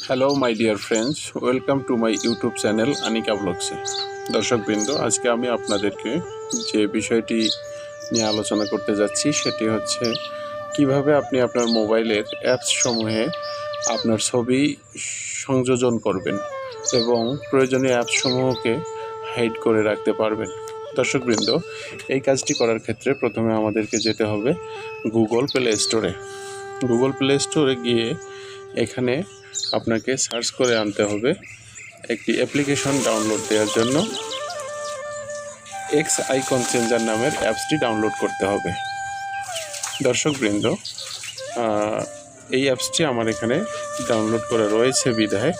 Hello my dear friends, welcome to my YouTube channel Anika ব্লগসে। দর্শকবৃন্দ, আজকে আমি আপনাদেরকে যে বিষয়টি নিয়ে আলোচনা করতে যাচ্ছি সেটি হচ্ছে কিভাবে আপনি আপনার মোবাইলের অ্যাপস সমূহে আপনার ছবি সংযোজন করবেন এবং প্রয়োজনীয় অ্যাপস সমূহকে হাইড করে রাখতে পারবেন। দর্শকবৃন্দ, এই কাজটি করার ক্ষেত্রে প্রথমে আমাদেরকে যেতে হবে গুগল প্লে স্টোরে। গুগল প্লে স্টোরে গিয়ে এখানে আপনাকে সার্চ করে আনতে হবে একটি অ্যাপ্লিকেশন ডাউনলোড দেওয়ার জন্য এক্স আইকন চেঞ্জার নামের অ্যাপসটি ডাউনলোড করতে হবে। দর্শকবৃন্দ, এই অ্যাপসটি আমার এখানে ডাউনলোড করা রয়েছে বিধায়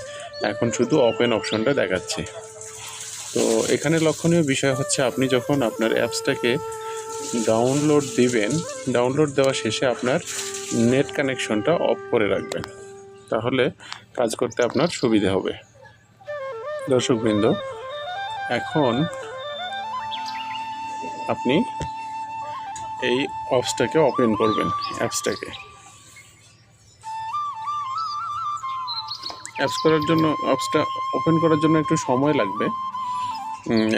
এখন শুধু ওপেন অপশনটা দেখাচ্ছে। তো এখানে লক্ষণীয় বিষয় হচ্ছে আপনি যখন আপনার অ্যাপসটাকে ডাউনলোড দিবেন, ডাউনলোড দেওয়া শেষে আপনার নেট কানেকশনটা অফ করে রাখবেন, তাহলে কাজ করতে আপনার সুবিধা হবে। দর্শকবৃন্দ, এখন আপনি এই অ্যাপসটাকে ওপেন করবেন। অ্যাপসটা ওপেন করার জন্য একটু সময় লাগবে।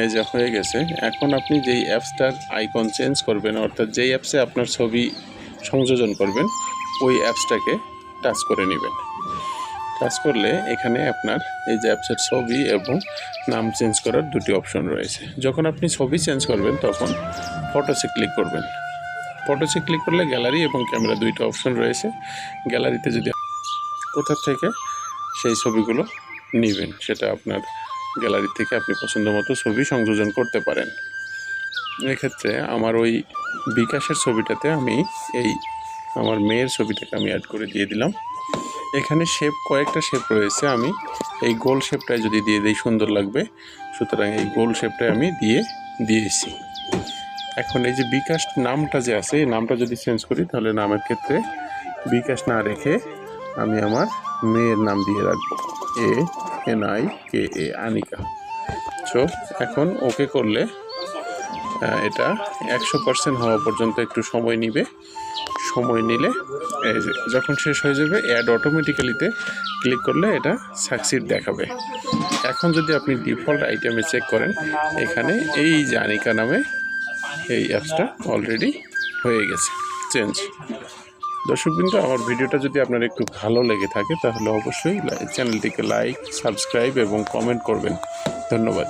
এই যে হয়ে গেছে। এখন আপনি যেই অ্যাপসটার আইকন চেঞ্জ করবেন, অর্থাৎ যেই অ্যাপসে আপনার ছবি সংযোজন করবেন, ওই অ্যাপসটাকে টাচ করে নেবেন। টাচ করলে এখানে আপনার এই যে অ্যাপসের ছবি এবং নাম চেঞ্জ করার দুটি অপশন রয়েছে। যখন আপনি ছবি চেঞ্জ করবেন তখন ফটোসে ক্লিক করবেন। ফটোসে ক্লিক করলে গ্যালারি এবং ক্যামেরা দুইটা অপশন রয়েছে। গ্যালারিতে যদি কোথা থেকে সেই ছবিগুলো নেবেন, সেটা আপনার গ্যালারি থেকে আপনি পছন্দ মতো ছবি সংযোজন করতে পারেন। এক্ষেত্রে আমার ওই বিকাশের ছবিটাতে আমি আমার মেয়ের ছবিটাকে আমি অ্যাড করে দিয়ে দিলাম। এখানে কয়েকটা শেপ রয়েছে, আমি এই গোল শেপটায় যদি দিয়ে দিই সুন্দর লাগবে, সুতরাং এই গোল শেপটায় আমি দিয়েছি। এখন এই যে বিকাশ নামটা যে আছে, এই নামটা যদি চেঞ্জ করি তাহলে নামের ক্ষেত্রে বিকাশ না রেখে আমি আমার মেয়ের নাম দিয়ে রাখবো, ANIKA, আনিকা। সো এখন ওকে করলে এটা 100% হওয়া পর্যন্ত একটু সময় নিবে। সময় নিলে যখন শেষ হয়ে যাবে, অ্যাড অটোমেটিক্যালিতে ক্লিক করলে এটা সাকসিড দেখাবে। এখন যদি আপনি ডিফল্ট আইটেমে চেক করেন, এখানে এই যে আনিকা নামে এই অ্যাপসটা অলরেডি হয়ে গেছে চেঞ্জ। দর্শকবৃন্দ, আমার ভিডিওটা যদি আপনার একটু ভালো লেগে থাকে তাহলে অবশ্যই চ্যানেলটিকে লাইক, সাবস্ক্রাইব এবং কমেন্ট করবেন। ধন্যবাদ।